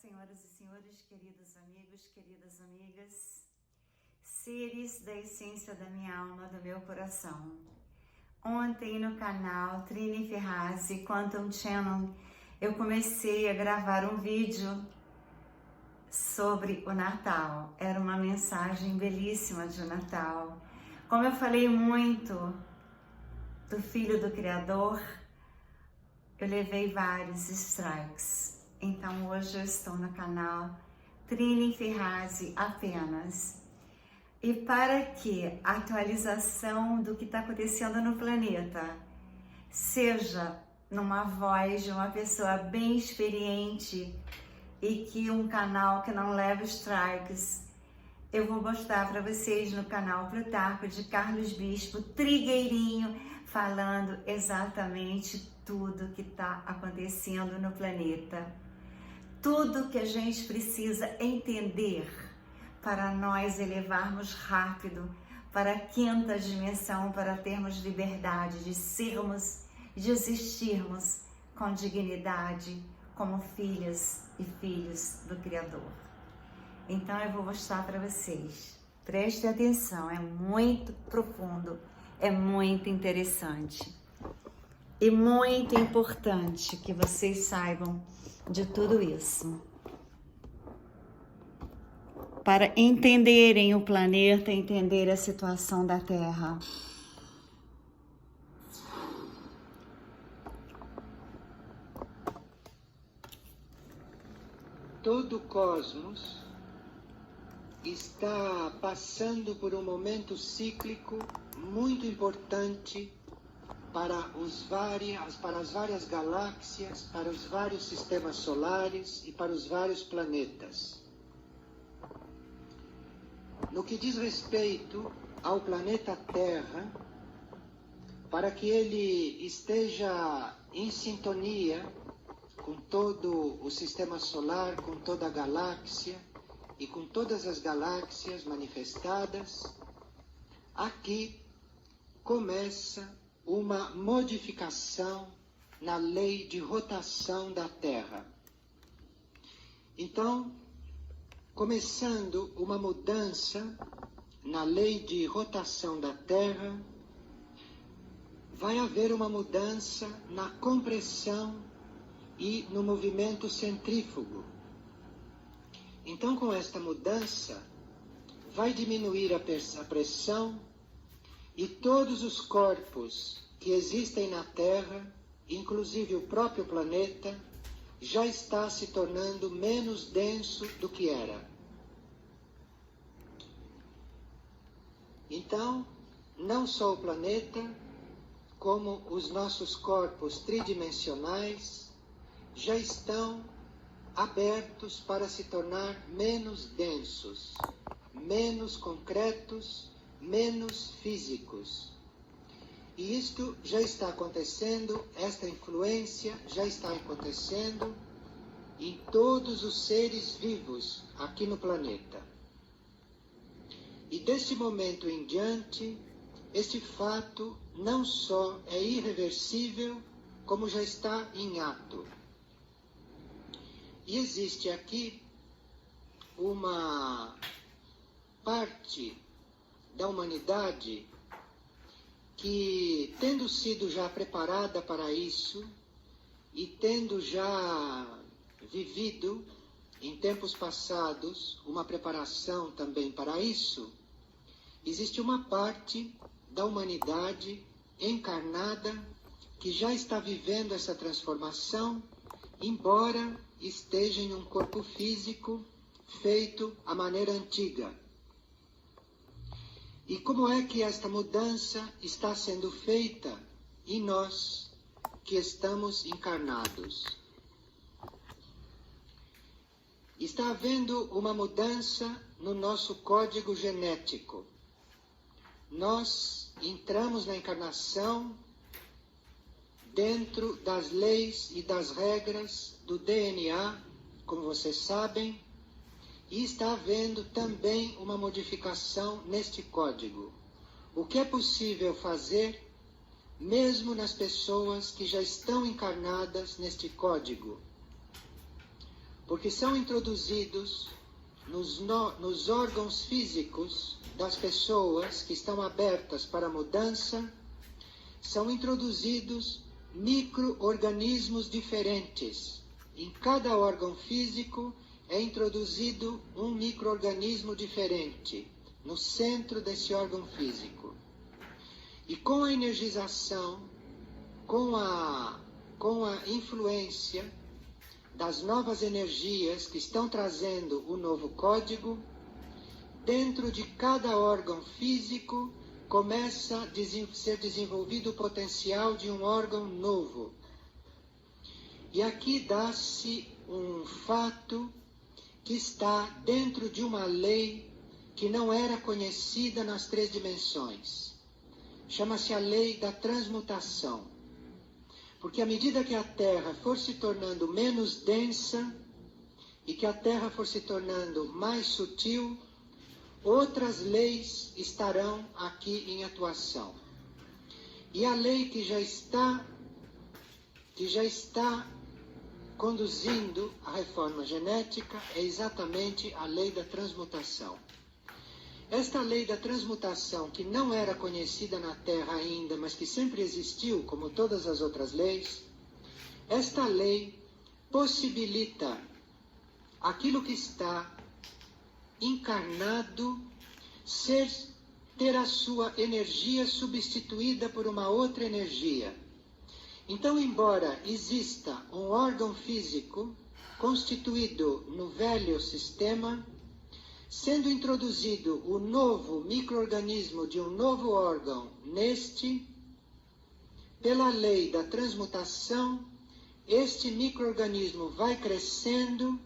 senhoras e senhores, queridos amigos, queridas amigas, seres da essência da minha alma, do meu coração. Ontem no canal Trini Ferrazzi Quantum Channel, eu comecei a gravar um vídeo sobre o Natal. Era uma mensagem belíssima de Natal. Como eu falei muito do Filho do Criador, eu levei vários strikes. Então hoje eu estou no canal Trini Ferrazzi apenas. E para que a atualização do que está acontecendo no planeta seja numa voz de uma pessoa bem experiente e que um canal que não leva strikes, eu vou mostrar para vocês no canal Plutarco de Carlos Bispo, Trigueirinho, falando exatamente tudo que está acontecendo no planeta. Tudo que a gente precisa entender para nós elevarmos rápido para a quinta dimensão, para termos liberdade de sermos, de existirmos com dignidade, como filhas e filhos do Criador. Então eu vou mostrar para vocês. Prestem atenção, é muito profundo, é muito interessante e muito importante que vocês saibam de tudo isso. Para entenderem o planeta, entender a situação da Terra. Todo o cosmos está passando por um momento cíclico muito importante para as várias galáxias, para os vários sistemas solares e para os vários planetas. No que diz respeito ao planeta Terra, para que ele esteja em sintonia com todo o sistema solar, com toda a galáxia e com todas as galáxias manifestadas, aqui começa uma modificação na lei de rotação da Terra. Então, começando uma mudança na lei de rotação da Terra, vai haver uma mudança na compressão e no movimento centrífugo. Então, com esta mudança, vai diminuir a pressão e todos os corpos que existem na Terra, inclusive o próprio planeta, já está se tornando menos denso do que era. Então, não só o planeta, como os nossos corpos tridimensionais já estão abertos para se tornar menos densos, menos concretos, menos físicos. E isto já está acontecendo, esta influência já está acontecendo em todos os seres vivos aqui no planeta. E deste momento em diante, este fato não só é irreversível, como já está em ato. E existe aqui uma parte da humanidade que, tendo sido já preparada para isso e tendo já vivido em tempos passados uma preparação também para isso, existe uma parte da humanidade encarnada que já está vivendo essa transformação, embora esteja em um corpo físico feito à maneira antiga. E como é que esta mudança está sendo feita em nós que estamos encarnados? Está havendo uma mudança no nosso código genético. Nós entramos na encarnação dentro das leis e das regras do DNA, como vocês sabem, e está havendo também uma modificação neste código. O que é possível fazer, mesmo nas pessoas que já estão encarnadas neste código? porque são introduzidos nos órgãos físicos das pessoas que estão abertas para a mudança, são introduzidos micro-organismos diferentes. Em cada órgão físico é introduzido um micro-organismo diferente no centro desse órgão físico. E com a energização, com a influência das novas energias que estão trazendo o novo código, dentro de cada órgão físico começa a ser desenvolvido o potencial de um órgão novo. E aqui dá-se um fato que está dentro de uma lei que não era conhecida nas 3 dimensões. Chama-se a lei da transmutação. Porque à medida que a Terra for se tornando menos densa e que a Terra for se tornando mais sutil, outras leis estarão aqui em atuação. E a lei que já está conduzindo a reforma genética é exatamente a lei da transmutação. Esta lei da transmutação, que não era conhecida na Terra ainda, mas que sempre existiu, como todas as outras leis, esta lei possibilita aquilo que está encarnado ter a sua energia substituída por uma outra energia. Então, embora exista um órgão físico constituído no velho sistema, sendo introduzido o novo micro-organismo de um novo órgão neste, pela lei da transmutação, este micro-organismo vai crescendo,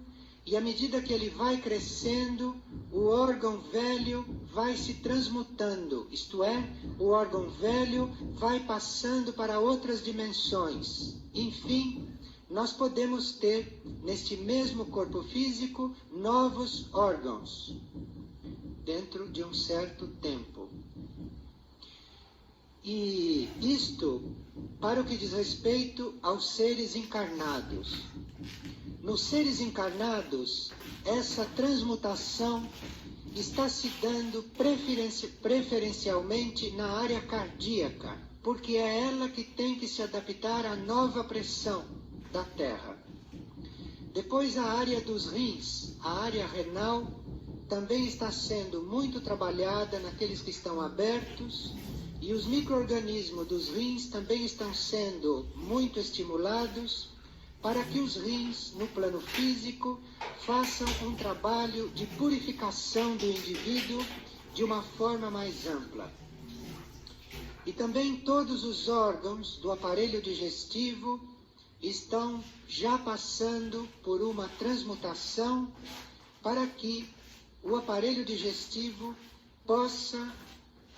e à medida que ele vai crescendo, o órgão velho vai se transmutando, isto é, o órgão velho vai passando para outras dimensões. Enfim, nós podemos ter, neste mesmo corpo físico, novos órgãos, dentro de um certo tempo. E isto, para o que diz respeito aos seres encarnados. Nos seres encarnados, essa transmutação está se dando preferencialmente na área cardíaca, porque é ela que tem que se adaptar à nova pressão da Terra. Depois a área dos rins, a área renal, também está sendo muito trabalhada naqueles que estão abertos, e os micro-organismos dos rins também estão sendo muito estimulados para que os rins, no plano físico, façam um trabalho de purificação do indivíduo de uma forma mais ampla. E também todos os órgãos do aparelho digestivo estão já passando por uma transmutação para que o aparelho digestivo possa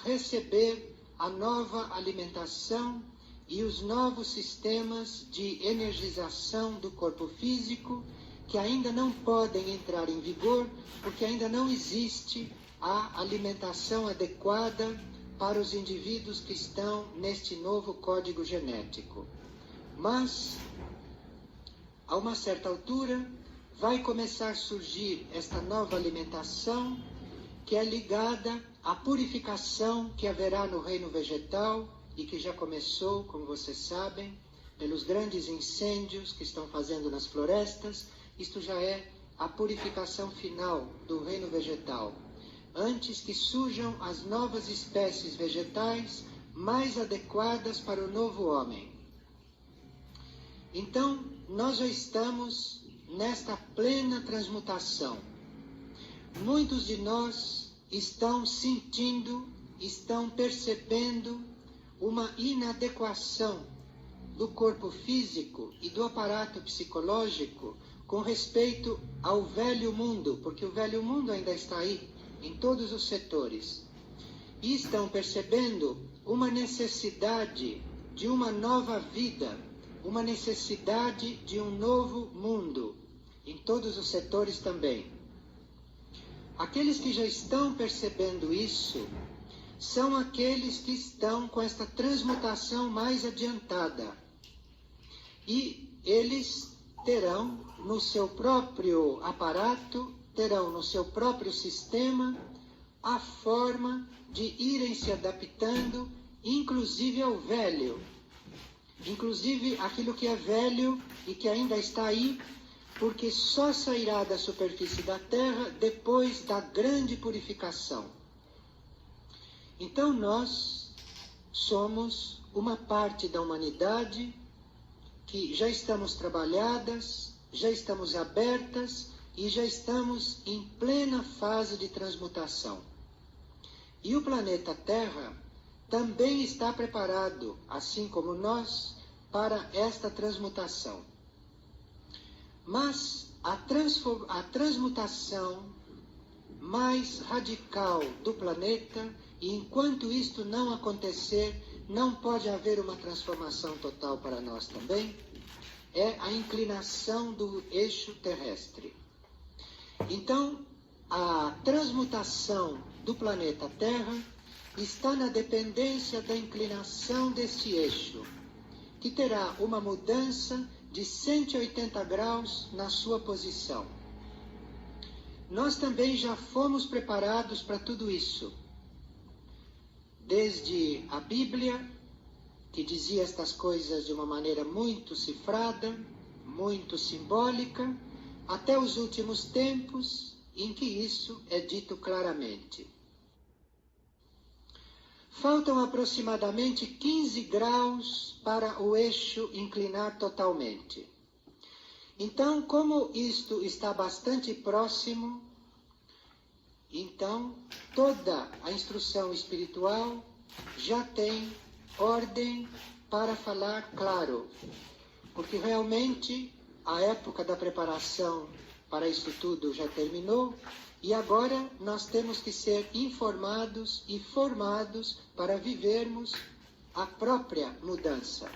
receber a nova alimentação e os novos sistemas de energização do corpo físico, que ainda não podem entrar em vigor, porque ainda não existe a alimentação adequada para os indivíduos que estão neste novo código genético. Mas, a uma certa altura, vai começar a surgir esta nova alimentação, que é ligada à purificação que haverá no reino vegetal, e que já começou, como vocês sabem, pelos grandes incêndios que estão fazendo nas florestas. Isto já é a purificação final do reino vegetal, antes que surjam as novas espécies vegetais mais adequadas para o novo homem. Então, nós já estamos nesta plena transmutação. Muitos de nós estão sentindo, estão percebendo uma inadequação do corpo físico e do aparato psicológico com respeito ao velho mundo, porque o velho mundo ainda está aí, em todos os setores. E estão percebendo uma necessidade de uma nova vida, uma necessidade de um novo mundo, em todos os setores também. Aqueles que já estão percebendo isso são aqueles que estão com esta transmutação mais adiantada. E eles terão no seu próprio aparato, terão no seu próprio sistema a forma de irem se adaptando, inclusive ao velho, inclusive aquilo que é velho e que ainda está aí, porque só sairá da superfície da Terra depois da grande purificação. Então nós somos uma parte da humanidade que já estamos trabalhadas, já estamos abertas e já estamos em plena fase de transmutação. E o planeta Terra também está preparado, assim como nós, para esta transmutação. Mas a transmutação mais radical do planeta, e enquanto isto não acontecer, não pode haver uma transformação total para nós também, é a inclinação do eixo terrestre. Então, a transmutação do planeta Terra está na dependência da inclinação desse eixo, que terá uma mudança de 180 graus na sua posição. Nós também já fomos preparados para tudo isso. Desde a Bíblia, que dizia estas coisas de uma maneira muito cifrada, muito simbólica, até os últimos tempos, em que isso é dito claramente. Faltam aproximadamente 15 graus para o eixo inclinar totalmente. Então, como isto está bastante próximo, então toda a instrução espiritual já tem ordem para falar claro, porque realmente a época da preparação para isso tudo já terminou, e agora nós temos que ser informados e formados para vivermos a própria mudança.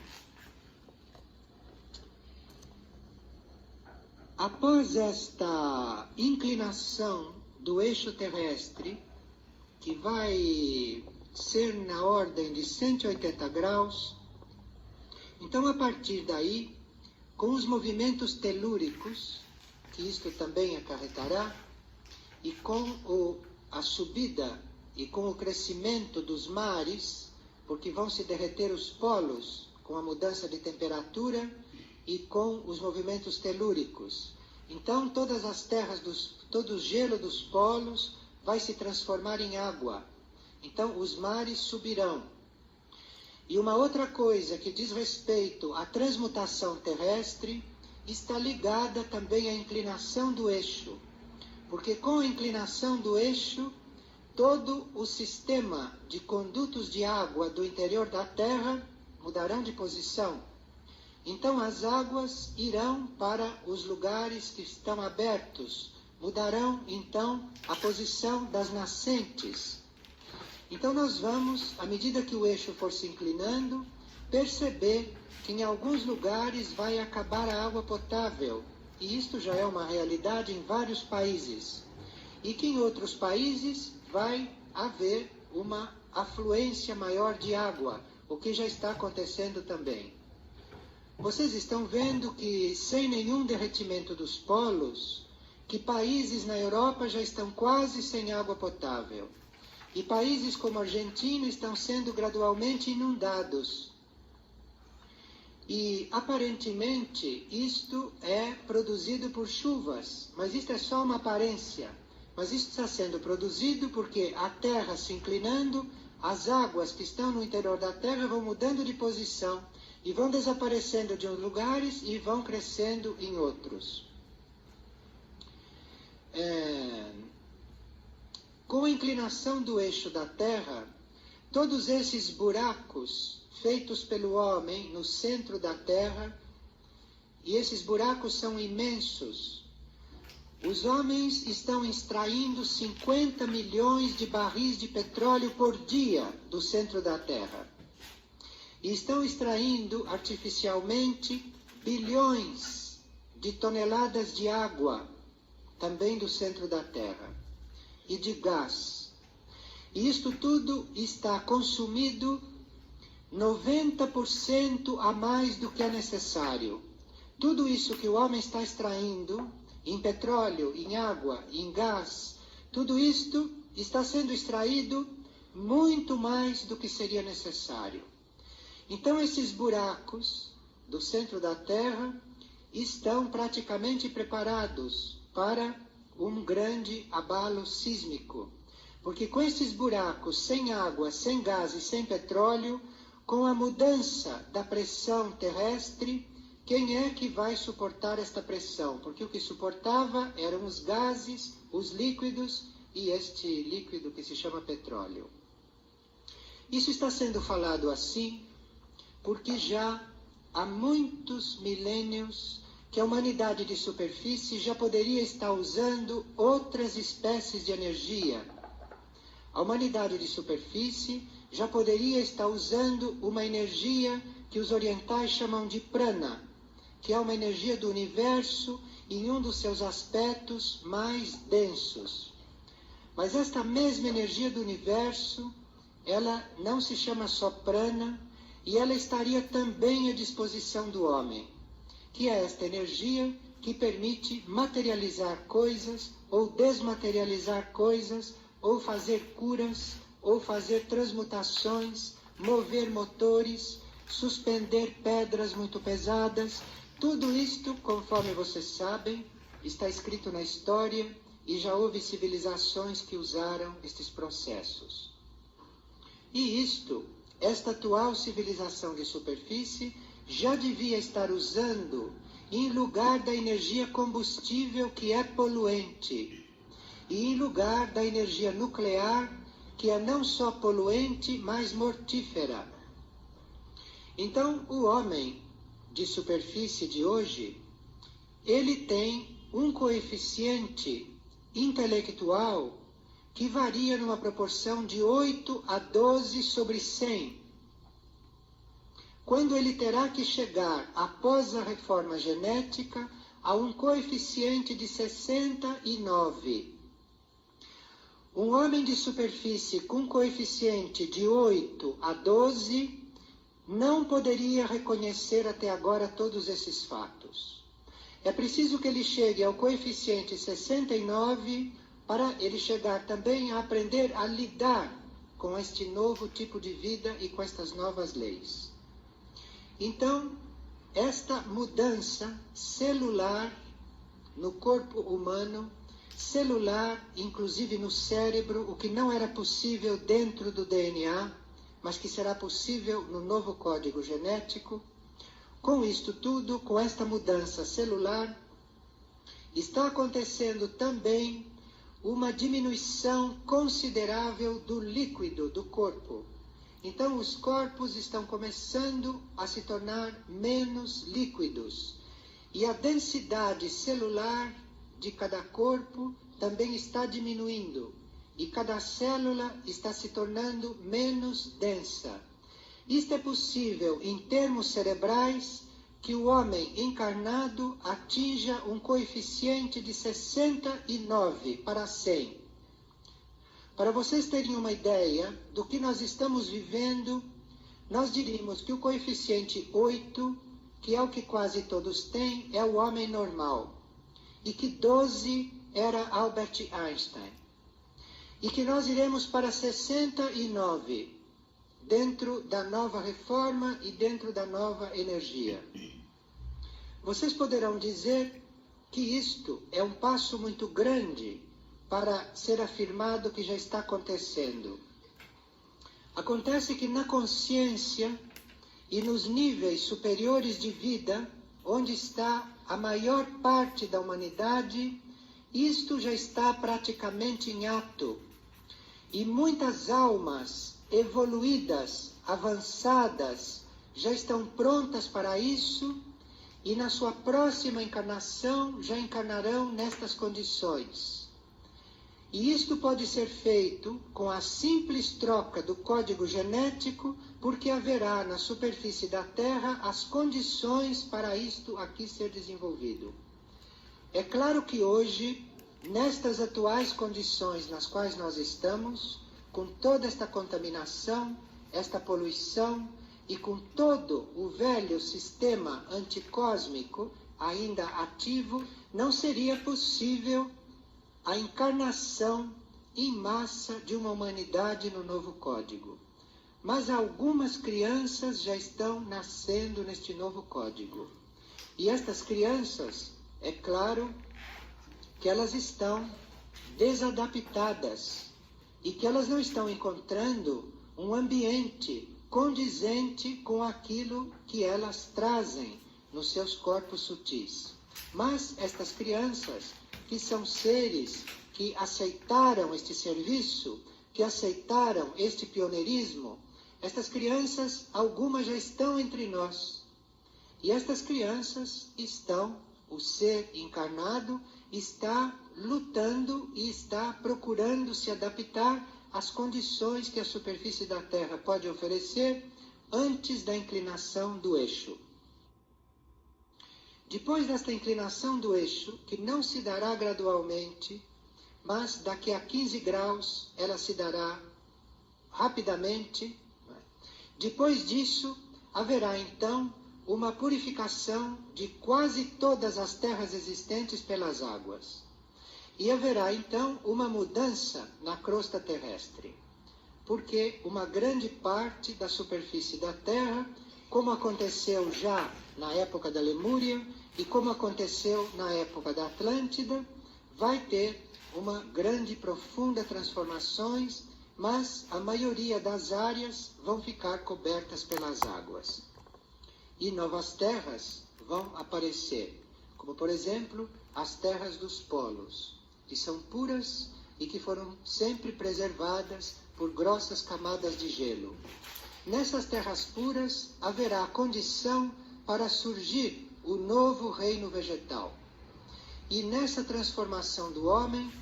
Após esta inclinação do eixo terrestre, que vai ser na ordem de 180 graus, então a partir daí, com os movimentos telúricos, que isto também acarretará, e com a subida e com o crescimento dos mares, porque vão se derreter os polos com a mudança de temperatura e com os movimentos telúricos. Então todas as terras, todo o gelo dos polos vai se transformar em água. Então os mares subirão. E uma outra coisa que diz respeito à transmutação terrestre está ligada também à inclinação do eixo. Porque com a inclinação do eixo, todo o sistema de condutos de água do interior da Terra mudarão de posição. Então as águas irão para os lugares que estão abertos, mudarão então a posição das nascentes. Então nós vamos, à medida que o eixo for se inclinando, perceber que em alguns lugares vai acabar a água potável. E isto já é uma realidade em vários países. E que em outros países vai haver uma afluência maior de água, o que já está acontecendo também. Vocês estão vendo que, sem nenhum derretimento dos polos, que países na Europa já estão quase sem água potável. E países como a Argentina estão sendo gradualmente inundados. E, aparentemente, isto é produzido por chuvas, mas isto é só uma aparência. Mas isto está sendo produzido porque a Terra se inclinando, as águas que estão no interior da Terra vão mudando de posição e vão desaparecendo de uns lugares e vão crescendo em outros. Com a inclinação do eixo da Terra, todos esses buracos feitos pelo homem no centro da Terra, e esses buracos são imensos. Os homens estão extraindo 50 milhões de barris de petróleo por dia do centro da Terra. E estão extraindo artificialmente bilhões de toneladas de água, também do centro da Terra, e de gás. E isto tudo está consumido 90% a mais do que é necessário. tudo isso que o homem está extraindo em petróleo, em água, em gás, tudo isto está sendo extraído muito mais do que seria necessário. Então esses buracos do centro da Terra estão praticamente preparados para um grande abalo sísmico. Porque com esses buracos, sem água, sem gás e sem petróleo, com a mudança da pressão terrestre, quem é que vai suportar esta pressão? Porque o que suportava eram os gases, os líquidos e este líquido que se chama petróleo. Isso está sendo falado assim porque já há muitos milênios que a humanidade de superfície já poderia estar usando outras espécies de energia. A humanidade de superfície já poderia estar usando uma energia que os orientais chamam de prana, que é uma energia do universo em um dos seus aspectos mais densos. Mas esta mesma energia do universo, ela não se chama só prana, e ela estaria também à disposição do homem, que é esta energia que permite materializar coisas, ou desmaterializar coisas, ou fazer curas, ou fazer transmutações, mover motores, suspender pedras muito pesadas. Tudo isto, conforme vocês sabem, está escrito na história e já houve civilizações que usaram estes processos. E isto, esta atual civilização de superfície já devia estar usando em lugar da energia combustível que é poluente e em lugar da energia nuclear que é não só poluente, mas mortífera. Então, o homem de superfície de hoje, ele tem um coeficiente intelectual que varia numa proporção de 8 a 12 sobre 100. Quando ele terá que chegar, após a reforma genética, a um coeficiente de 69. Um homem de superfície com coeficiente de 8 a 12 não poderia reconhecer até agora todos esses fatos. É preciso que ele chegue ao coeficiente 69 para ele chegar também a aprender a lidar com este novo tipo de vida e com estas novas leis. Então, esta mudança celular no corpo humano, celular inclusive no cérebro, o que não era possível dentro do DNA, mas que será possível no novo código genético, com isto tudo, com esta mudança celular, está acontecendo também uma diminuição considerável do líquido do corpo. Então, os corpos estão começando a se tornar menos líquidos. E a densidade celular de cada corpo também está diminuindo. E cada célula está se tornando menos densa. Isto é possível em termos cerebrais que o homem encarnado atinja um coeficiente de 69 para 100. Para vocês terem uma ideia do que nós estamos vivendo, nós diríamos que o coeficiente 8, que é o que quase todos têm, é o homem normal. E que 12 era Albert Einstein. E que nós iremos para 69, dentro da nova reforma e dentro da nova energia. Vocês poderão dizer que isto é um passo muito grande para ser afirmado que já está acontecendo. Acontece que na consciência e nos níveis superiores de vida, onde está a maior parte da humanidade, isto já está praticamente em ato. E muitas almas evoluídas, avançadas, já estão prontas para isso e na sua próxima encarnação já encarnarão nestas condições. E isto pode ser feito com a simples troca do código genético, porque haverá na superfície da Terra as condições para isto aqui ser desenvolvido. É claro que hoje, nestas atuais condições nas quais nós estamos, com toda esta contaminação, esta poluição e com todo o velho sistema anticósmico ainda ativo, não seria possível a encarnação em massa de uma humanidade no novo código. Mas algumas crianças já estão nascendo neste novo código. E estas crianças, é claro que elas estão desadaptadas e que elas não estão encontrando um ambiente condizente com aquilo que elas trazem nos seus corpos sutis. Mas estas crianças, que são seres que aceitaram este serviço, que aceitaram este pioneirismo, estas crianças, algumas já estão entre nós. E estas crianças estão, o ser encarnado está lutando e está procurando se adaptar às condições que a superfície da Terra pode oferecer antes da inclinação do eixo. Depois desta inclinação do eixo, que não se dará gradualmente, mas daqui a 15 graus ela se dará rapidamente, depois disso haverá então uma purificação de quase todas as terras existentes pelas águas. E haverá então uma mudança na crosta terrestre, porque uma grande parte da superfície da Terra, como aconteceu já na época da Lemúria e como aconteceu na época da Atlântida, vai ter uma grande e profunda transformações, mas a maioria das áreas vão ficar cobertas pelas águas. E novas terras vão aparecer, como por exemplo as terras dos polos, que são puras e que foram sempre preservadas por grossas camadas de gelo. Nessas terras puras haverá a condição para surgir o novo reino vegetal. E nessa transformação do homem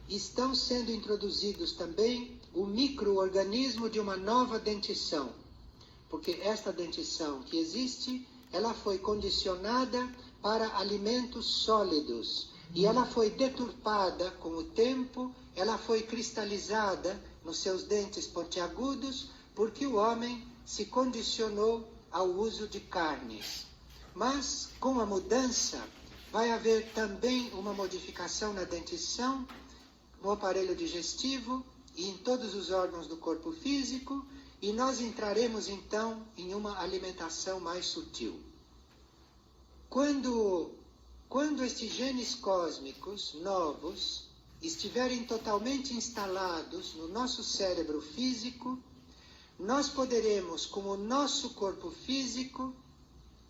estão sendo introduzidos também o micro-organismo de uma nova dentição, porque esta dentição que existe, ela foi condicionada para alimentos sólidos, e ela foi deturpada com o tempo, ela foi cristalizada nos seus dentes pontiagudos, porque o homem se condicionou ao uso de carnes. Mas, com a mudança, vai haver também uma modificação na dentição, no aparelho digestivo e em todos os órgãos do corpo físico, e nós entraremos então em uma alimentação mais sutil. Quando estes genes cósmicos novos estiverem totalmente instalados no nosso cérebro físico, nós poderemos, com o nosso corpo físico,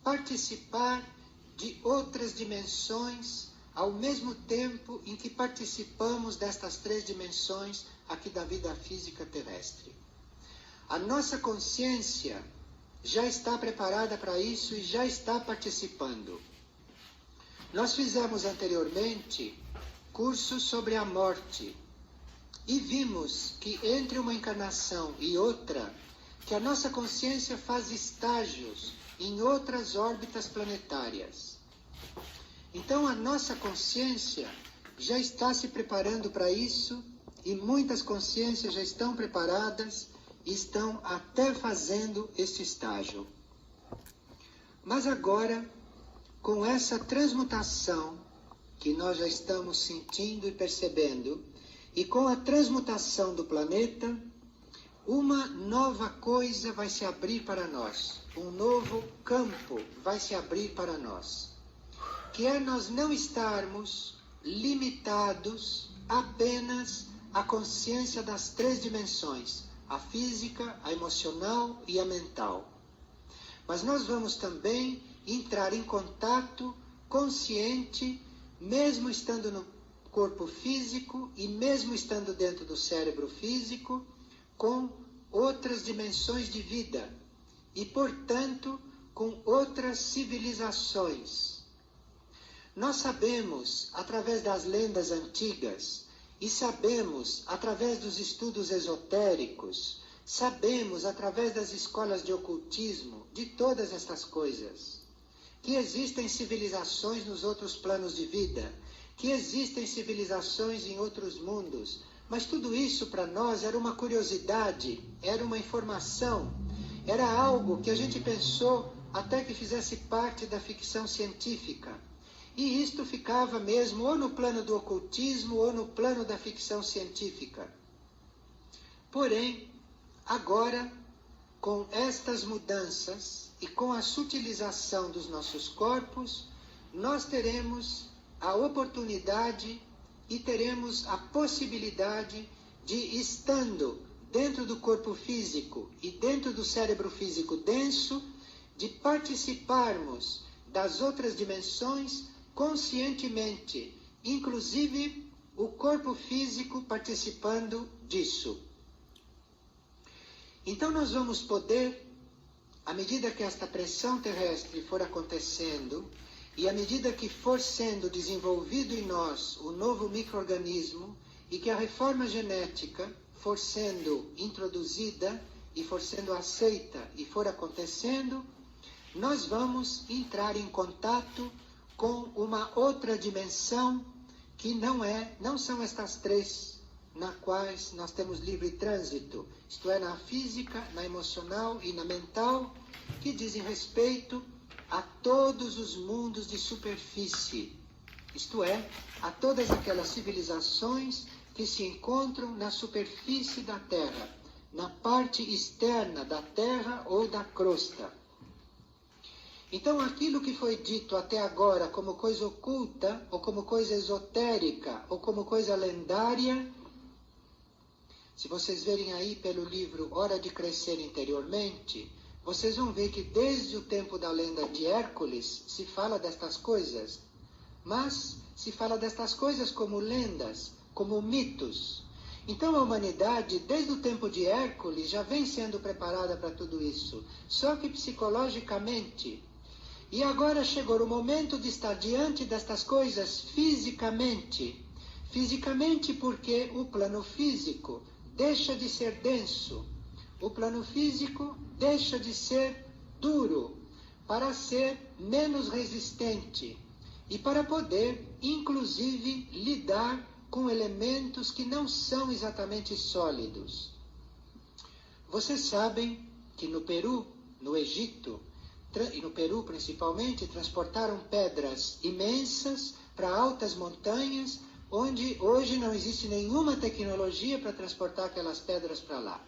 participar de outras dimensões ao mesmo tempo em que participamos destas 3 dimensões aqui da vida física terrestre. A nossa consciência já está preparada para isso e já está participando. Nós fizemos anteriormente cursos sobre a morte e vimos que entre uma encarnação e outra, que a nossa consciência faz estágios em outras órbitas planetárias. Então a nossa consciência já está se preparando para isso e muitas consciências já estão preparadas e estão até fazendo esse estágio. Mas agora, com essa transmutação que nós já estamos sentindo e percebendo, e com a transmutação do planeta, uma nova coisa vai se abrir para nós, um novo campo vai se abrir para nós, que é nós não estarmos limitados apenas à consciência das 3 dimensões, a física, a emocional e a mental. Mas nós vamos também entrar em contato consciente, mesmo estando no corpo físico e mesmo estando dentro do cérebro físico, com outras dimensões de vida e, portanto, com outras civilizações. Nós sabemos, através das lendas antigas, e sabemos, através dos estudos esotéricos, sabemos, através das escolas de ocultismo, de todas estas coisas, que existem civilizações nos outros planos de vida, que existem civilizações em outros mundos, mas tudo isso para nós era uma curiosidade, era uma informação, era algo que a gente pensou até que fizesse parte da ficção científica. E isto ficava mesmo ou no plano do ocultismo ou no plano da ficção científica. Porém, agora, com estas mudanças e com a sutilização dos nossos corpos, nós teremos a oportunidade e teremos a possibilidade de, estando dentro do corpo físico e dentro do cérebro físico denso, de participarmos das outras dimensões conscientemente, inclusive o corpo físico participando disso. Então nós vamos poder, à medida que esta pressão terrestre for acontecendo, e à medida que for sendo desenvolvido em nós o novo micro-organismo, e que a reforma genética for sendo introduzida, e for sendo aceita, e for acontecendo, nós vamos entrar em contato com uma outra dimensão que não são estas três, na quais nós temos livre trânsito, isto é, na física, na emocional e na mental, que dizem respeito a todos os mundos de superfície, isto é, a todas aquelas civilizações que se encontram na superfície da Terra, na parte externa da Terra ou da crosta. Então, aquilo que foi dito até agora como coisa oculta, ou como coisa esotérica, ou como coisa lendária, se vocês verem aí pelo livro Hora de Crescer Interiormente, vocês vão ver que desde o tempo da lenda de Hércules se fala destas coisas, mas se fala destas coisas como lendas, como mitos. Então a humanidade, desde o tempo de Hércules, já vem sendo preparada para tudo isso, só que psicologicamente. E agora chegou o momento de estar diante destas coisas fisicamente. Fisicamente porque o plano físico deixa de ser denso. O plano físico deixa de ser duro para ser menos resistente e para poder, inclusive, lidar com elementos que não são exatamente sólidos. Vocês sabem que no Peru, no Egito, e no Peru principalmente, transportaram pedras imensas para altas montanhas, onde hoje não existe nenhuma tecnologia para transportar aquelas pedras para lá.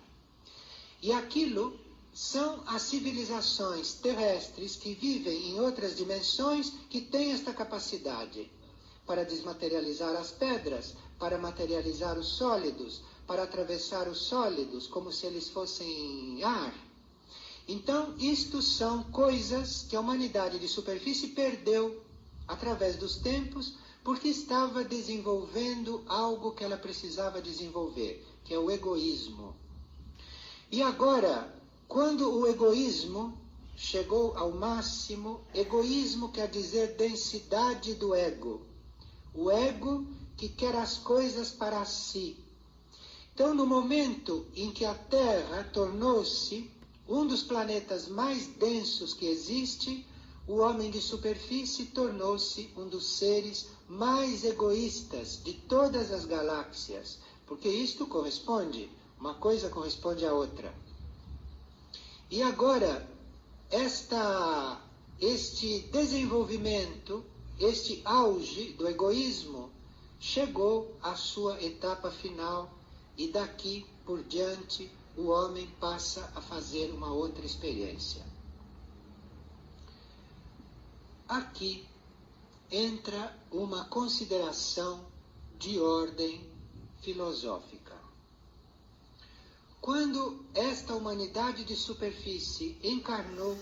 E aquilo são as civilizações terrestres que vivem em outras dimensões que têm esta capacidade para desmaterializar as pedras, para materializar os sólidos, para atravessar os sólidos como se eles fossem ar. Então, isto são coisas que a humanidade de superfície perdeu através dos tempos, porque estava desenvolvendo algo que ela precisava desenvolver, que é o egoísmo. E agora, quando o egoísmo chegou ao máximo, egoísmo quer dizer densidade do ego. O ego que quer as coisas para si. Então, no momento em que a Terra tornou-se um dos planetas mais densos que existe, o homem de superfície tornou-se um dos seres mais egoístas de todas as galáxias, porque isto corresponde, uma coisa corresponde à outra. E agora, este desenvolvimento, este auge do egoísmo, chegou à sua etapa final e daqui por diante o homem passa a fazer uma outra experiência. Aqui entra uma consideração de ordem filosófica. Quando esta humanidade de superfície encarnou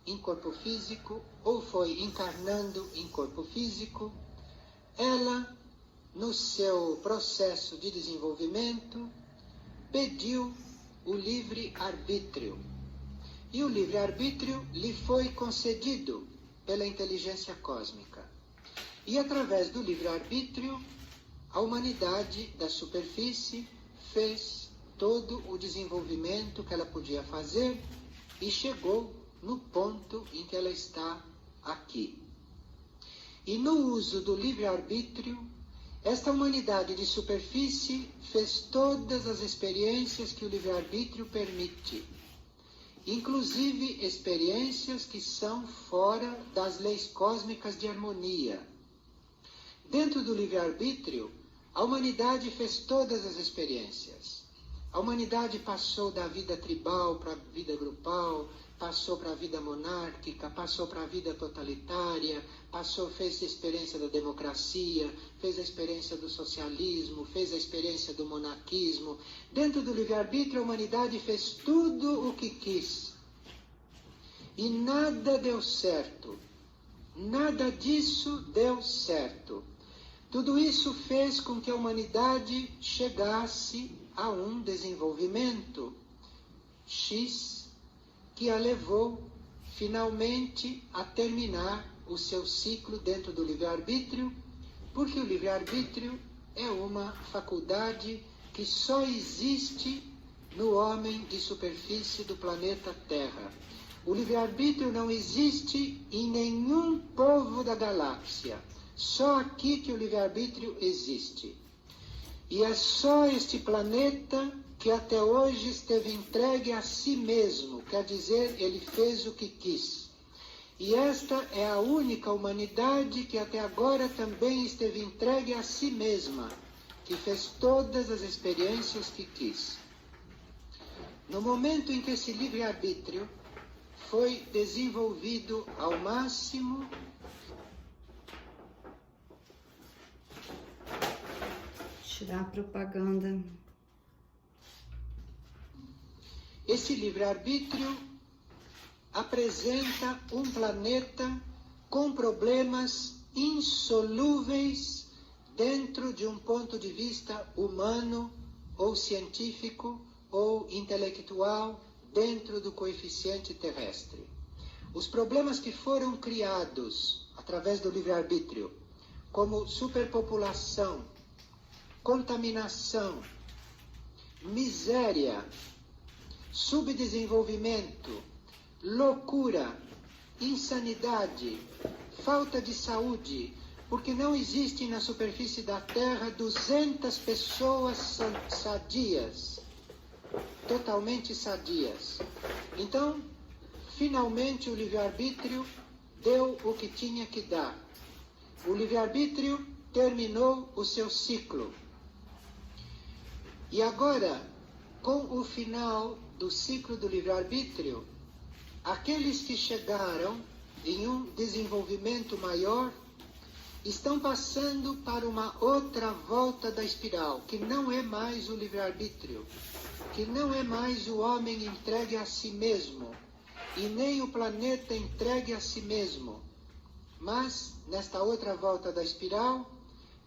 em corpo físico, ou foi encarnando em corpo físico, ela, no seu processo de desenvolvimento, pediu o livre-arbítrio. E o livre-arbítrio lhe foi concedido pela inteligência cósmica. E através do livre-arbítrio, a humanidade da superfície fez todo o desenvolvimento que ela podia fazer e chegou no ponto em que ela está aqui. E no uso do livre-arbítrio, esta humanidade de superfície fez todas as experiências que o livre-arbítrio permite, inclusive experiências que são fora das leis cósmicas de harmonia. Dentro do livre-arbítrio, a humanidade fez todas as experiências. A humanidade passou da vida tribal para a vida grupal, passou para a vida monárquica, passou para a vida totalitária, fez a experiência da democracia, fez a experiência do socialismo, fez a experiência do monarquismo. Dentro do livre-arbítrio, a humanidade fez tudo o que quis. E nada deu certo. Nada disso deu certo. Tudo isso fez com que a humanidade chegasse a um desenvolvimento X que a levou finalmente a terminar o seu ciclo dentro do livre-arbítrio, porque o livre-arbítrio é uma faculdade que só existe no homem de superfície do planeta Terra. O livre-arbítrio não existe em nenhum povo da galáxia. Só aqui que o livre-arbítrio existe. E é só este planeta que até hoje esteve entregue a si mesmo, quer dizer, ele fez o que quis. E esta é a única humanidade que até agora também esteve entregue a si mesma, que fez todas as experiências que quis. No momento em que esse livre-arbítrio foi desenvolvido ao máximo, tirar a propaganda. Esse livre-arbítrio apresenta um planeta com problemas insolúveis dentro de um ponto de vista humano, ou científico, ou intelectual, dentro do coeficiente terrestre. Os problemas que foram criados através do livre-arbítrio, como superpopulação, contaminação, miséria, subdesenvolvimento, loucura, insanidade, falta de saúde, porque não existem na superfície da Terra 200 pessoas sadias, totalmente sadias. Então, finalmente o livre-arbítrio deu o que tinha que dar. O livre-arbítrio terminou o seu ciclo. E agora, com o final do ciclo do livre-arbítrio, aqueles que chegaram em um desenvolvimento maior estão passando para uma outra volta da espiral, que não é mais o livre-arbítrio, que não é mais o homem entregue a si mesmo, e nem o planeta entregue a si mesmo. Mas, nesta outra volta da espiral,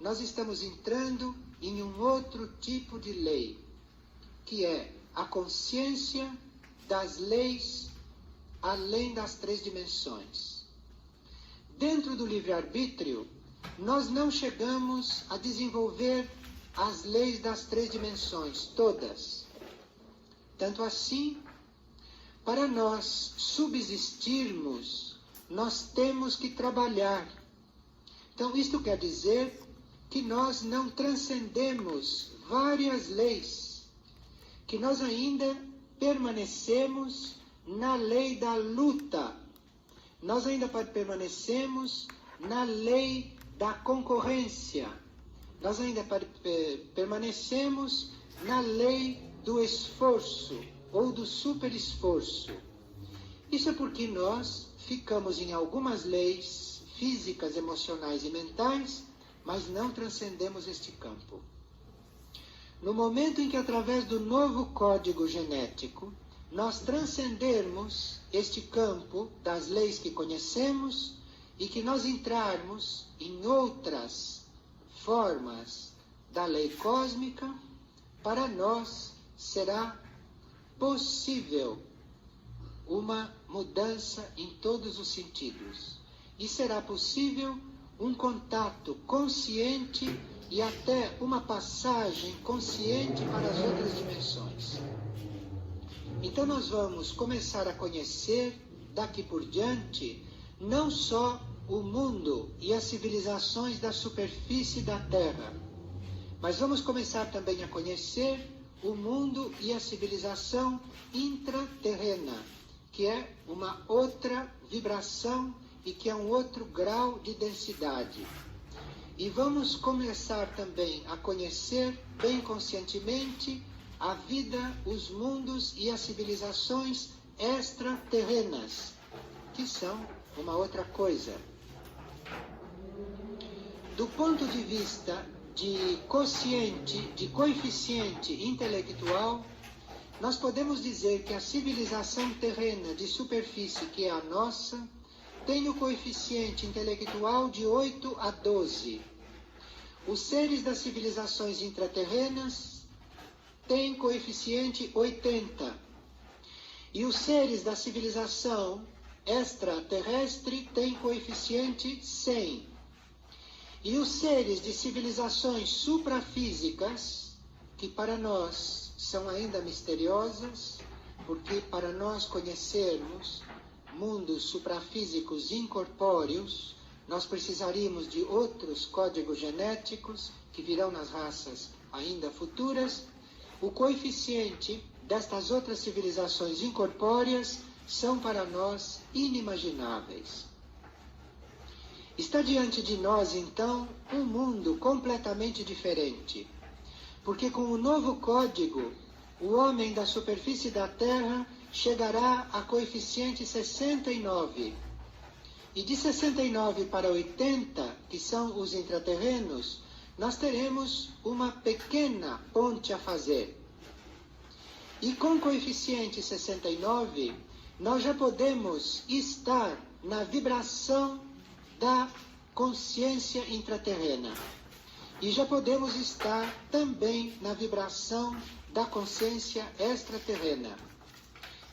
nós estamos entrando em um outro tipo de lei, que é a consciência das leis além das 3 dimensões. Dentro do livre-arbítrio, nós não chegamos a desenvolver as leis das 3 dimensões, todas. Tanto assim, para nós subsistirmos, nós temos que trabalhar. Então, isto quer dizer que nós não transcendemos várias leis, que nós ainda permanecemos na lei da luta, nós ainda permanecemos na lei da concorrência, nós ainda permanecemos na lei do esforço ou do superesforço. Isso é porque nós ficamos em algumas leis físicas, emocionais e mentais, mas não transcendemos este campo. No momento em que, através do novo código genético, nós transcendermos este campo das leis que conhecemos e que nós entrarmos em outras formas da lei cósmica, para nós será possível uma mudança em todos os sentidos. E será possível um contato consciente e até uma passagem consciente para as outras dimensões. Então nós vamos começar a conhecer, daqui por diante, não só o mundo e as civilizações da superfície da Terra, mas vamos começar também a conhecer o mundo e a civilização intraterrena, que é uma outra vibração e que é um outro grau de densidade. E vamos começar também a conhecer bem conscientemente a vida, os mundos e as civilizações extraterrenas, que são uma outra coisa. Do ponto de vista de coeficiente intelectual, nós podemos dizer que a civilização terrena de superfície, que é a nossa, tem o coeficiente intelectual de 8 a 12. Os seres das civilizações intraterrenas têm coeficiente 80. E os seres da civilização extraterrestre têm coeficiente 100. E os seres de civilizações suprafísicas, que para nós são ainda misteriosas, porque para nós conhecermos mundos suprafísicos incorpóreos, nós precisaríamos de outros códigos genéticos que virão nas raças ainda futuras. O coeficiente destas outras civilizações incorpóreas são para nós inimagináveis. Está diante de nós, então, um mundo completamente diferente, porque com o novo código, o homem da superfície da Terra chegará a coeficiente 69. E de 69 para 80, que são os intraterrenos, nós teremos uma pequena ponte a fazer. E com coeficiente 69, nós já podemos estar na vibração da consciência intraterrena. E já podemos estar também na vibração da consciência extraterrena.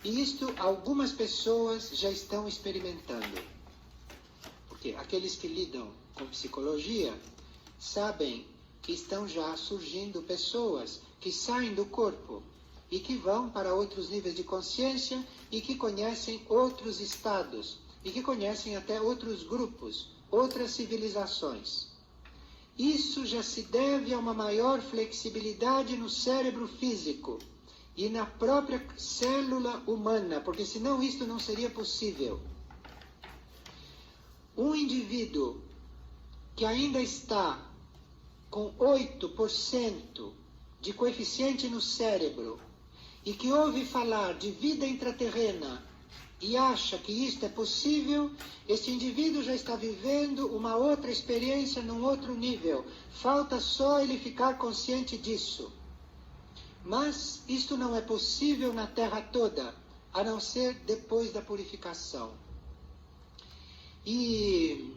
E isto algumas pessoas já estão experimentando. Porque aqueles que lidam com psicologia sabem que estão já surgindo pessoas que saem do corpo e que vão para outros níveis de consciência e que conhecem outros estados e que conhecem até outros grupos, outras civilizações. Isso já se deve a uma maior flexibilidade no cérebro físico e na própria célula humana, porque senão isto não seria possível. Um indivíduo que ainda está com 8% de coeficiente no cérebro e que ouve falar de vida intraterrena e acha que isto é possível, este indivíduo já está vivendo uma outra experiência num outro nível. Falta só ele ficar consciente disso. Mas isto não é possível na Terra toda, a não ser depois da purificação. E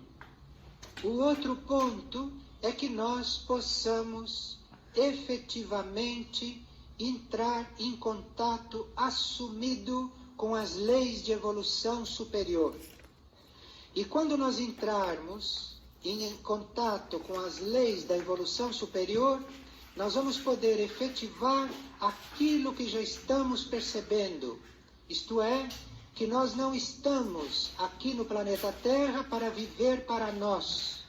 o outro ponto é que nós possamos efetivamente entrar em contato assumido com as leis de evolução superior. E quando nós entrarmos em contato com as leis da evolução superior, nós vamos poder efetivar aquilo que já estamos percebendo. Isto é, que nós não estamos aqui no planeta Terra para viver para nós,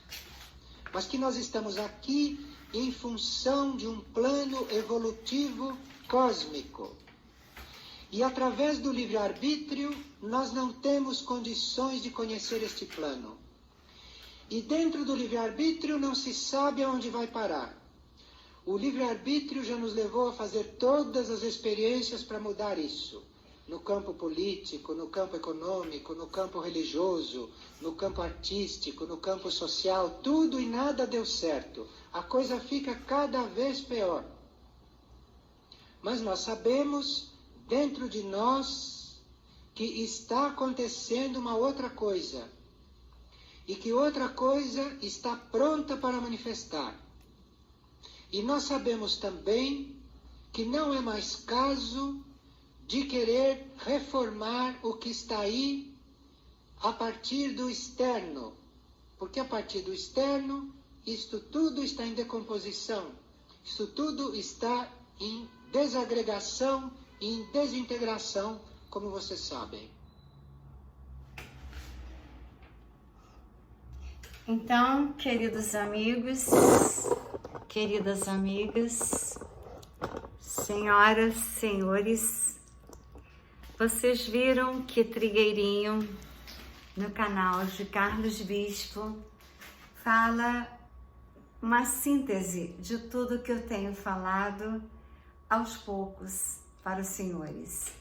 mas que nós estamos aqui em função de um plano evolutivo cósmico. E através do livre-arbítrio, nós não temos condições de conhecer este plano. E dentro do livre-arbítrio não se sabe aonde vai parar. O livre-arbítrio já nos levou a fazer todas as experiências para mudar isso. No campo político, no campo econômico, no campo religioso, no campo artístico, no campo social, tudo e nada deu certo. A coisa fica cada vez pior. Mas nós sabemos, dentro de nós, que está acontecendo uma outra coisa. E que outra coisa está pronta para manifestar. E nós sabemos também que não é mais caso de querer reformar o que está aí a partir do externo. Porque a partir do externo, isto tudo está em decomposição. Isto tudo está em desagregação e em desintegração, como vocês sabem. Então, queridos amigos, queridas amigas, senhoras, senhores, vocês viram que Trigueirinho, no canal de Carlos Bispo, fala uma síntese de tudo que eu tenho falado aos poucos para os senhores.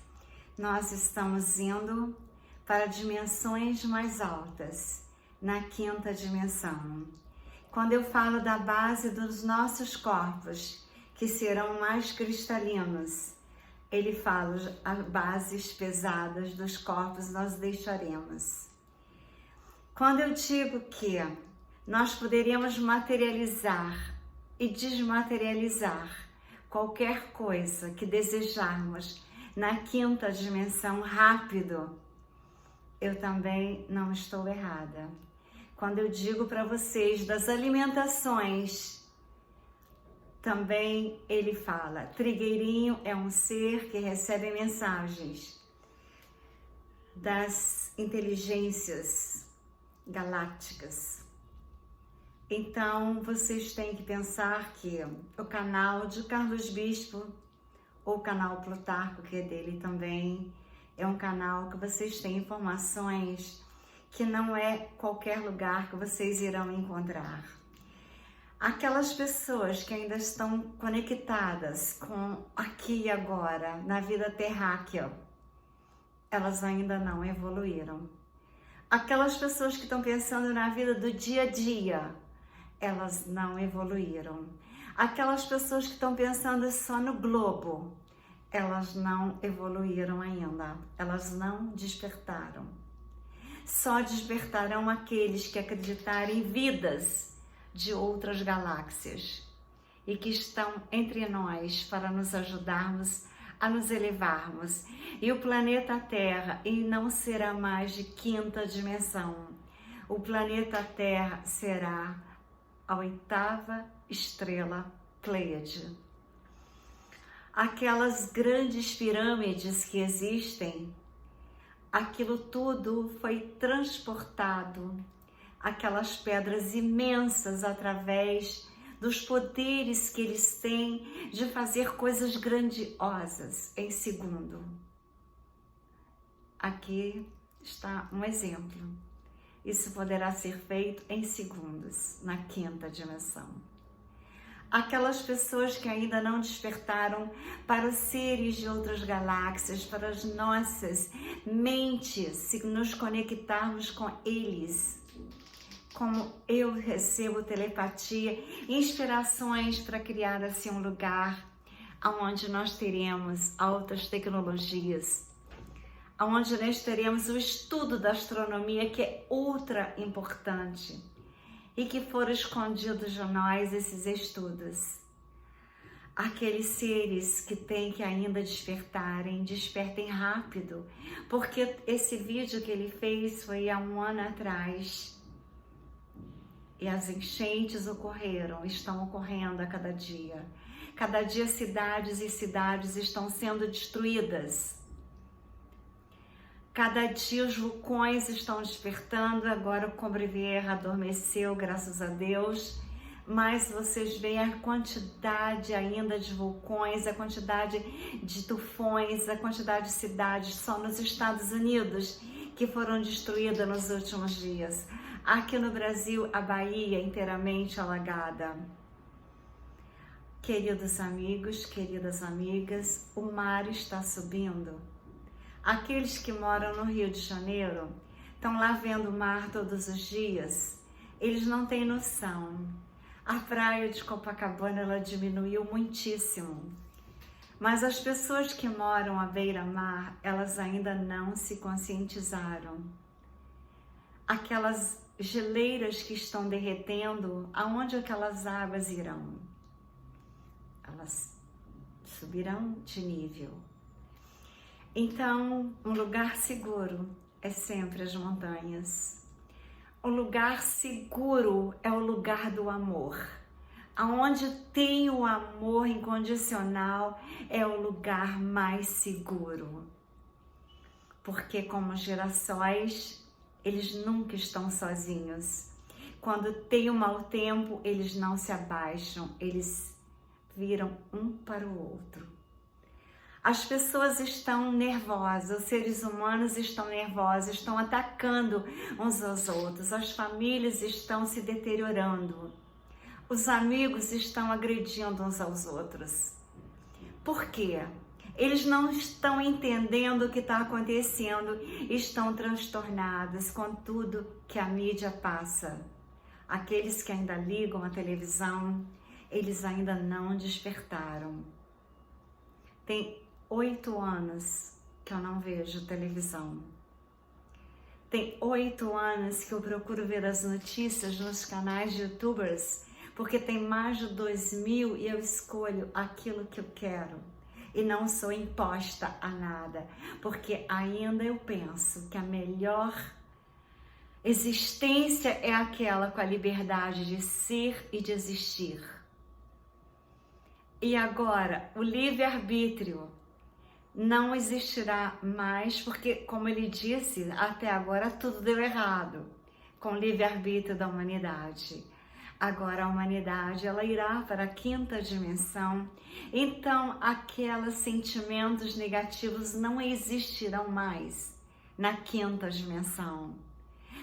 Nós estamos indo para dimensões mais altas, na quinta dimensão. Quando eu falo da base dos nossos corpos, que serão mais cristalinos, ele fala as bases pesadas dos corpos nós deixaremos. Quando eu digo que nós poderíamos materializar e desmaterializar qualquer coisa que desejarmos na quinta dimensão rápido, eu também não estou errada. Quando eu digo para vocês das alimentações, também ele fala, Trigueirinho é um ser que recebe mensagens das inteligências galácticas. Então, vocês têm que pensar que o canal de Carlos Bispo, ou o canal Plutarco, que é dele também, é um canal que vocês têm informações que não é qualquer lugar que vocês irão encontrar. Aquelas pessoas que ainda estão conectadas com aqui e agora, na vida terráquea, elas ainda não evoluíram. Aquelas pessoas que estão pensando na vida do dia a dia, elas não evoluíram. Aquelas pessoas que estão pensando só no globo, elas não evoluíram ainda, elas não despertaram. Só despertarão aqueles que acreditarem em vidas de outras galáxias e que estão entre nós para nos ajudarmos a nos elevarmos. E o planeta Terra e não será mais de quinta dimensão. O planeta Terra será a oitava estrela Pleiade. Aquelas grandes pirâmides que existem, aquilo tudo foi transportado, aquelas pedras imensas através dos poderes que eles têm de fazer coisas grandiosas em segundo. Aqui está um exemplo. Isso poderá ser feito em segundos, na quinta dimensão. Aquelas pessoas que ainda não despertaram para os seres de outras galáxias, para as nossas mentes, se nos conectarmos com eles, como eu recebo telepatia, inspirações para criar assim um lugar onde nós teremos altas tecnologias, onde nós teremos o estudo da astronomia, que é ultra importante, e que foram escondidos de nós esses estudos. Aqueles seres que têm que ainda despertarem, despertem rápido, porque esse vídeo que ele fez foi há 1 ano atrás, e as enchentes ocorreram, estão ocorrendo a cada dia. Cada dia cidades e cidades estão sendo destruídas. Cada dia os vulcões estão despertando, agora o Combrevierre adormeceu, graças a Deus, mas vocês veem a quantidade ainda de vulcões, a quantidade de tufões, a quantidade de cidades só nos Estados Unidos que foram destruídas nos últimos dias. Aqui no Brasil, a Bahia inteiramente alagada. Queridos amigos, queridas amigas, o mar está subindo. Aqueles que moram no Rio de Janeiro estão lá vendo o mar todos os dias. Eles não têm noção. A praia de Copacabana ela diminuiu muitíssimo. Mas as pessoas que moram à beira-mar, elas ainda não se conscientizaram. Aquelas geleiras que estão derretendo, aonde aquelas águas irão? Elas subirão de nível. Então, um lugar seguro é sempre as montanhas. O lugar seguro é o lugar do amor. Aonde tem o amor incondicional é o lugar mais seguro. Porque como girassóis, eles nunca estão sozinhos. Quando tem um mau tempo, eles não se abaixam, eles viram um para o outro. As pessoas estão nervosas, os seres humanos estão nervosos, estão atacando uns aos outros, as famílias estão se deteriorando. os amigos estão agredindo uns aos outros. Por quê? Eles não estão entendendo o que está acontecendo, estão transtornados com tudo que a mídia passa. Aqueles que ainda ligam a televisão, eles ainda não despertaram. Tem 8 anos que eu não vejo televisão. Tem 8 anos que eu procuro ver as notícias nos canais de youtubers, porque tem mais de 2.000 e eu escolho aquilo que eu quero. E não sou imposta a nada, porque ainda eu penso que a melhor existência é aquela com a liberdade de ser e de existir. E agora, o livre-arbítrio não existirá mais, porque, como ele disse, até agora tudo deu errado com o livre-arbítrio da humanidade. Agora a humanidade, ela irá para a 5ª dimensão, então aqueles sentimentos negativos não existirão mais na 5ª dimensão.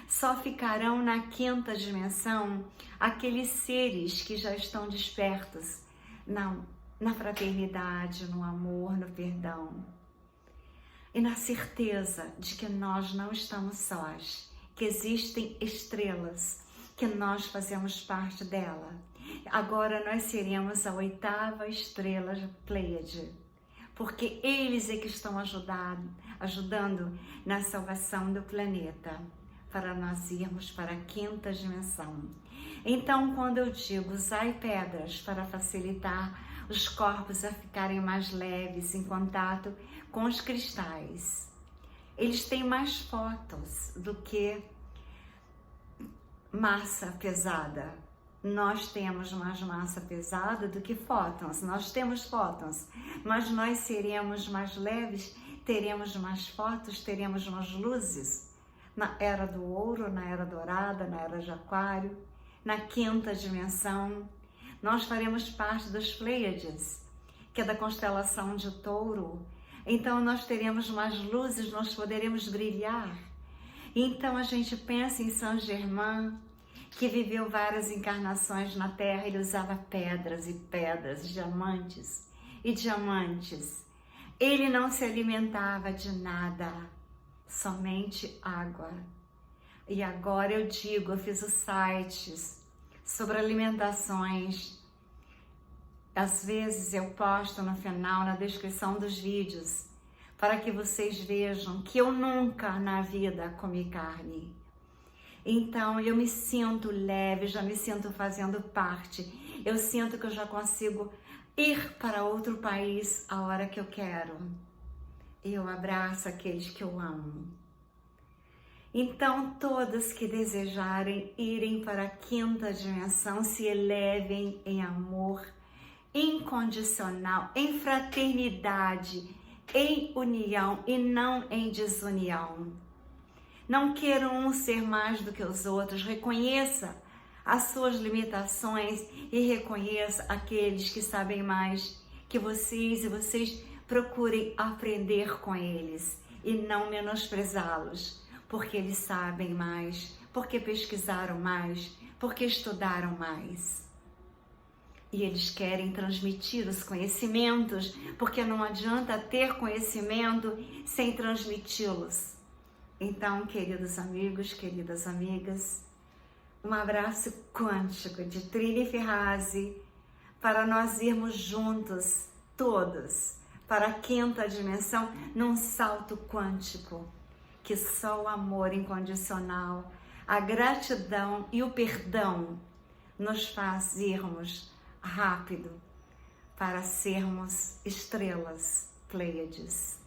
Só ficarão na 5ª dimensão aqueles seres que já estão despertos na fraternidade, no amor, no perdão. E na certeza de que nós não estamos sós, que existem estrelas, que nós fazemos parte dela. Agora nós seremos a 8ª estrela Pleiade, porque eles é que estão ajudando na salvação do planeta, para nós irmos para a 5ª dimensão. Então, quando eu digo usai pedras para facilitar os corpos a ficarem mais leves em contato com os cristais, eles têm mais fótons do que massa pesada. Nós temos mais massa pesada do que fótons. Nós temos fótons, mas nós seremos mais leves, teremos mais fótons, teremos mais luzes. Na era do ouro, na era dourada, na era de aquário, na 5ª dimensão, nós faremos parte dos Pleiades, que é da constelação de Touro. Então nós teremos mais luzes, nós poderemos brilhar. Então a gente pensa em Saint Germain, que viveu várias encarnações na Terra. Ele usava pedras e pedras, diamantes e diamantes. Ele não se alimentava de nada, somente água. E agora eu digo, eu fiz os sites sobre alimentações. Às vezes eu posto no final, na descrição dos vídeos, para que vocês vejam que eu nunca na vida comi carne. Então eu me sinto leve, já me sinto fazendo parte. Eu sinto que eu já consigo ir para outro país a hora que eu quero. E eu abraço aqueles que eu amo. Então todos que desejarem irem para a 5ª dimensão se elevem em amor incondicional, em fraternidade, em união e não em desunião. Não queiram um ser mais do que os outros. Reconheça as suas limitações e reconheça aqueles que sabem mais que vocês, e vocês procurem aprender com eles e não menosprezá-los, porque eles sabem mais, porque pesquisaram mais, porque estudaram mais. E eles querem transmitir os conhecimentos, porque não adianta ter conhecimento sem transmiti-los. Então, queridos amigos, queridas amigas, um abraço quântico de Trini Ferrazzi para nós irmos juntos, todos, para a 5ª dimensão, num salto quântico, que só o amor incondicional, a gratidão e o perdão nos faz irmos rápido para sermos estrelas Pleiades.